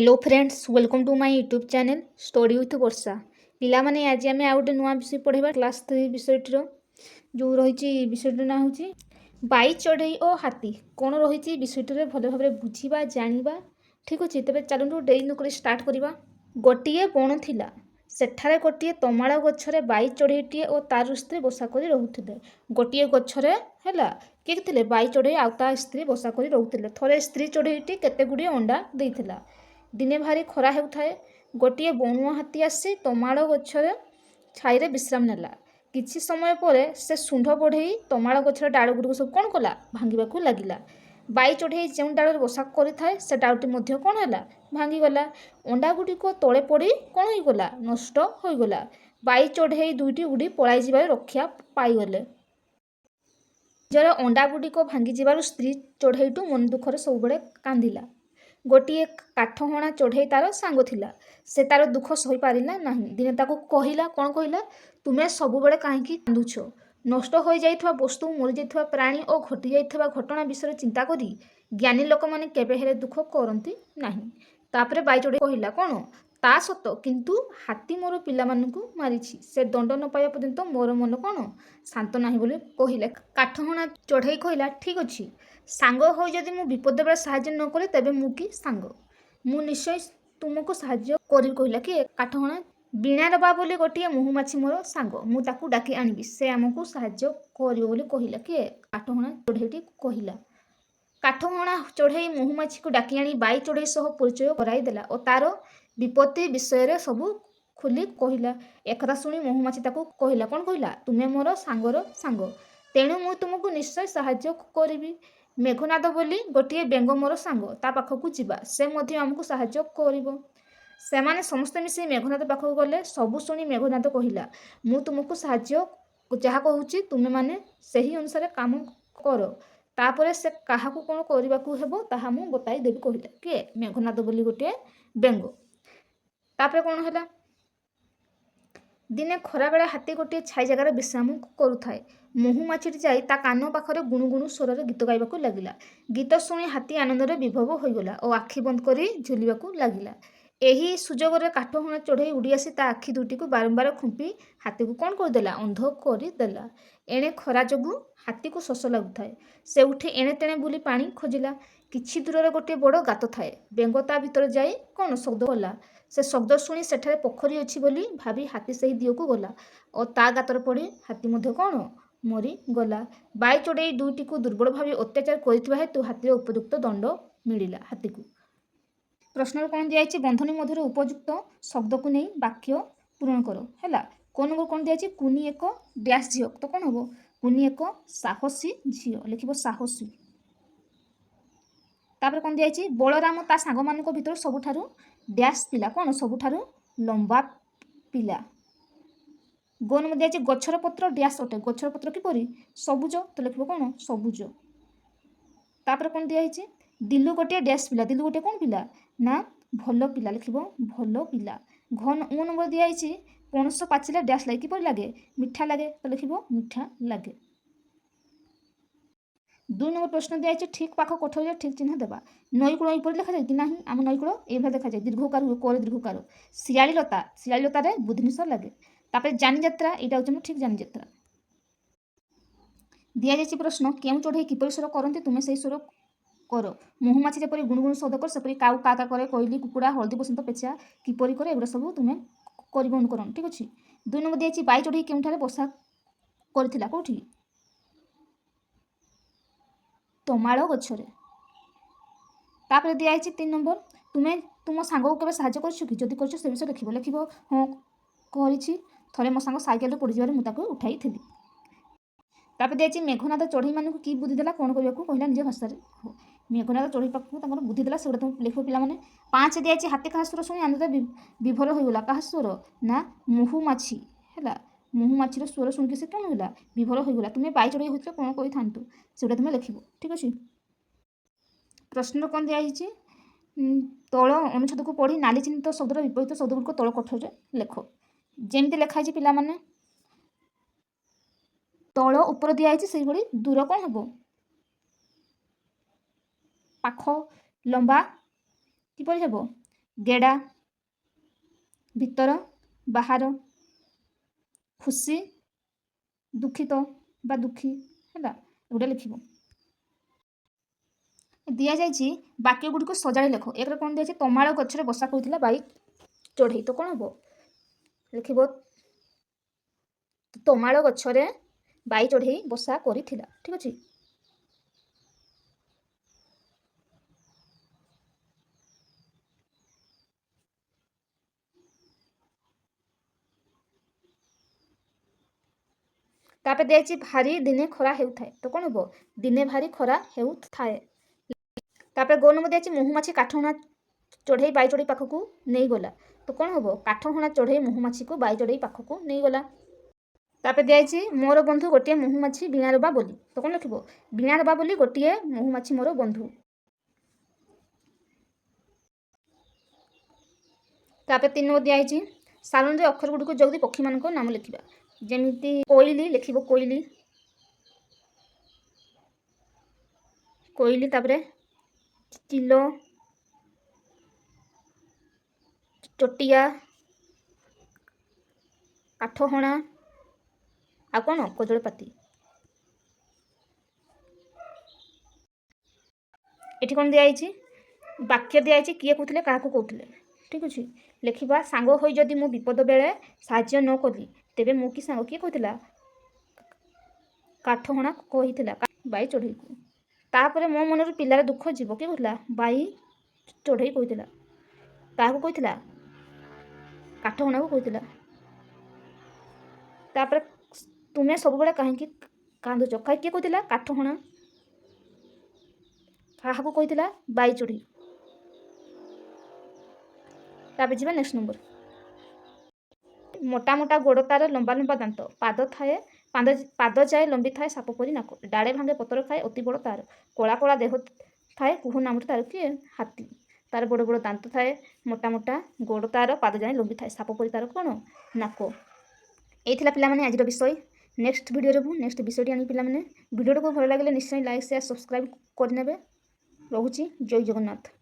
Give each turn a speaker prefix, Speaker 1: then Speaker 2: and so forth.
Speaker 1: Hello friends welcome to my YouTube channel story with Varsha पिला माने आज आम आ गए नुआ विषय पढ़ा क्लास 3 विषयटीर जो रही विषयटीर ना हूँ बाई चढ़ई और हाथी कौन रही विषयटी भल भाव बुझा जाना ठीक अच्छे तेज चलू डेरी नक स्टार्ट करवा। गोटे बण थिला सेठारे गोटे तमाड़ गछरे बाई चढ़ईटे और तार स्त्री बसा कर रोते गोटे गछरे है किए थे बाई चढ़ई आउ ता स्त्री बसा कर रोते थरे स्त्री चढ़ईटी केते गुड़िए अंडा देइथिला। दिने भारी खरा हेउथाए गोटे बणुआ हाथी आसी तमाड़ गछरे छाईरे विश्राम नेला। किछि समय परे से सुंढ बढ़ई तमाड़ गछर डाल गुड़िक सब कौन कला भांगिबाकू लागिला। बाई चढ़ई जो डाल बसा करिथाए से डालटी मध्य कौन है भांगीगला। अंडा गुड़िक तले पड़ी कौन होगला नष्ट होगला। बाई चढ़ई दुईटी उड़ी पलाई जिबार रक्षा पाईगले। निजर अंडा गुड़िक भांगी जिबार स्त्री चढ़ईटू मन दुखरे सबुबले कांदिला। गोटे काठहणा चढ़ई तार सांग थिला से तार दुख सही पारिला नहीं। दिने ताको कहिला कौन कहिला तुमे सबुबले काहेकि कांदुछ नष्ट हो जाइथवा वस्तु मरी जाइथवा प्राणी और घटी जाइथवा घटना विषय चिंता करी ज्ञानी लोक माने केबे हेले दुख करती नहीं। तापरे बाई चढ़ई कहिला कौन ता सत किंतु हाथी मोर पिला मानकु मारिछि से दंड न पाइबा पर्यंत मोर मन कौन शांत नाही बोली कहिले। काठहणा चढ़ई कहिला ठीक अछि सांग हो जदि मु विपद बेले साहाय्य न करे तेबे मु कि सांग मु निश्चय तुमको साहाय्य करी कहिला कि काठहणा बीणार बा बोली गोटे महुमाछी मोर सांग मु ताकू डाकी आनिबी से आमको साहाय्य करियो बोली कहिला कि काठहणा चढ़ईटी कहिला। काठहणा चढ़ई महुमाछी को डाकी आनी बाई चढ़ई सह परिचय कराई देला और तार विपत्ति विषय सबू खुली कहिला। एकथा शुणी महुमाछी ताकू कहिला कौन कहिला तुमे मोर सांगर सांग तेणु मु तुमको निश्चय साहाय्य करिबी। मेघनाद बोली गोटे बेंग मोर सांग ता पाखकू जीवा से मध्य आमको साहाय्य करिबो। सेमाने समस्ते मिसी मेघनाद पाखकू गले सबू शुणी मेघनाद कहिला मु तुमको साहाय्य जहा कहूची तुमे माने सही अनुसार काम कर तापरे से काहाकू कौन करबाकू हेबो ताहा मु बताई देबी कहिला के मेघनाद बोली गोटे बेंग। तापरे कौन हैला दिने खरा बेला हाथी गोटे छाई जगार विश्राम करुथाए। महुमाछीटी जाई ता कान पाखरे गुणु गुणु स्वर गीत गाइबाकू लागिला। गीत शुणी हाथी आनंदरे विभव होइगला और आखि बंद करी झुलिबाकू लागिला। एही सुजोगरे काठहणा चढ़ई उड़ी आसी ता आखि दुईटी को बारंबार खुंपी हाथी को कौन करदेला अंध करदेला। एणे खरा जोगु हाथी को शोष लगुथाए से उठी एणे तेणे बुली पानी खोजिला। किछि दूर गोटे बड़ गात थाए बेंग ता भितर जाई कौन शब्द कला से शब्द शुणी सेठारे पोखरी अच्छी बोली भाभी हाथी सही दियो को गला और ता गातर पड़ी हाथी मध्य कौन मरी गला। बाई चढ़ई दुईटी को दुर्बल भाव अत्याचार करिथिबा हेतु हाथीर उपयुक्त दंड मिलिला हाथी को। प्रश्न कौन दिया बंधनी मध्य उपयुक्त शब्द को नहीं वाक्य पूरण कर है कौन नंबर कौन दिया कुनी एक डैश झील तो कौन हम कुनी एक साहसी झील लिखिब साहसी। तापर कौन दिया बलराम ता सांग मान भर सबुठारु डैश पिला कौन सबुठारु लंबा पिला। गो नंबर दिया गछर पत्र डैश अटे गछर पत्र किपरि सबुज तो लिखिब कौन सबुज। तापर कौन दिया दिलु गोटे डैश पिला दिलु गोटे कौन पिला ना भल पिला लिखिब भल पिला। घन ओ नंबर दिया पणस पाचिले डैश लगे किपरि लागे मिठा लागे तो लिखिब मिठा लागे। 2 नंबर प्रश्न दिया ठीक पाख कोठरी ठीक चिन्ह देवा। नईकूल यहपर लिखा जाए कि ना आम नईकूल ये देखा जाए दीर्घकार हुए कोरे दीर्घकार। शियालीलता शियालीलतार बुधिनिश्वर लगे। तापर जानी यात्रा यहाँ हूँ ठीक जानी यात्रा। दि जाए प्रश्न क्यों चढ़ई किपरि स्वर करते तुम्हें से स्वर कर। महुमाछी जपरी गुणुगुणु शब्द कर सेपरी काउ का करे कोइली कुकुड़ा हलदी बसंत पेचा किपरि करे एगुड़ा सब तुम्हें कर अनुकरण ठीक अच्छे। 2 नंबर दिया बाई चढ़ई केउठारे बसा करथिला कोठी तमाड़ गछरे। तापर दिया 3 नंबर तुम्हें तुम सांग को केबे साहाय्य करछु कि जदि करछु से विषय लिखिब लिखिब हाँ करिछि थरे मो सांग साइकेल पड़ी जबार मु ताको उठाई थिली। तापर दिया मेघनाद चढ़ई मानू की बुद्धि देला कौन करने को कहला निज भाषा मेघनाद चढ़ई पाक बुद्धि देला से तुम लिख पिला माने। 5 दिया हाथी कहा स्वर शुणी आनंद विभोर होगला कहा स्वर ना महुमाछी है महुमाछीर स्वर शुणिक से कौन होगा विभोर होगला। तुम्हें बाई चढ़ई होते कौन कही था से तुम्हें लिख ठीक अच्छे। प्रश्न कौन दिया तल अनुच्छेद को पढ़ी नाली चिन्हित शब्दर विपरीत शब्द गुड़िक तल कठोर लेख जमी लिखाई पिला माने तल उपर दिखाई से भाई दूर कौन हम पाख लंबा किपरि हेबो गेड़ा भितर बाहर खुशी दुखित बा दुखी है एगुड़ा लिख दि जाइए वाक्य गुड़िक सजाड़ी लेख एक कौन दिखाई तमाड़ गचर बसा करूला बाई चढ़ई तो कौन हम लिख तमाड़ गचरे बाई चढ़ई बसा कर ठीक अच्छे। तापर दिखाई भारी दिने खरा हेउथाए तो कौन हम दिने भारी खरा हेउथाए। तापर गो नंबर दिखाई महुमाछी काठहणा चढ़ई बाई चढ़ई पाखक नहीं गला तो कौन हम काठहणा चढ़ई महुमाछी को बाई चढ़ई पाखक नहीं गला। तापर दिखाई मोर बंधु गोटे महुमाछी वीणा रबा बोली तो कौन लिख वीणा रबा बोली गोटे महुमाछी मोर बंधु। तापर 3 नंबर दिखाई सारण अक्षर गुड़िक जल्दी पक्षी मान नाम लिखा जमी कोइली लिख कोइली कोइली तापर चिलो चोटिया काठहणा आ कौन कजलपाती। ये कौन दिखाई वाक्य दिखाई किए कहते क्या कहते ठीक अच्छे लिखा सांग हो जदि मु विपद बेले साहाय्य न कली तेरे मु कि सांग किए कहला काठहणा कही बाई चढ़ई को तापर मो मन पिलार दुख जीव किए कहला बाई चढ़ई कहला क्या कहला काठहणा को कहला। तापर तुम्हें सब बेले कहीं कांदुच किए कहला काठहणा क्या कहला बाई चढ़ई। तापर जी नेक्स्ट नंबर मोटा मोटा गोड़ तार लंबा लंबा दांत पाद थाए पाद जाए लंबी थाए साप परी नाक डाड़े भांगे पतर खाए अति बड़ तार कला कला देह थाए कुह नाम तार किए हाथी तार बड़ बड़ दांत थाए मोटा मोटा गोड़ तार पाद जाए लंबी थाए साप परी तार कौन नाक। ये पिलामाने आज विषय नेक्स्ट वीडियो नेक्स्ट विषय आनी पिलामाने वीडियो को भल लगे निश्चय लाइक शेयर सब्सक्राइब करने रोची जय जगन्नाथ।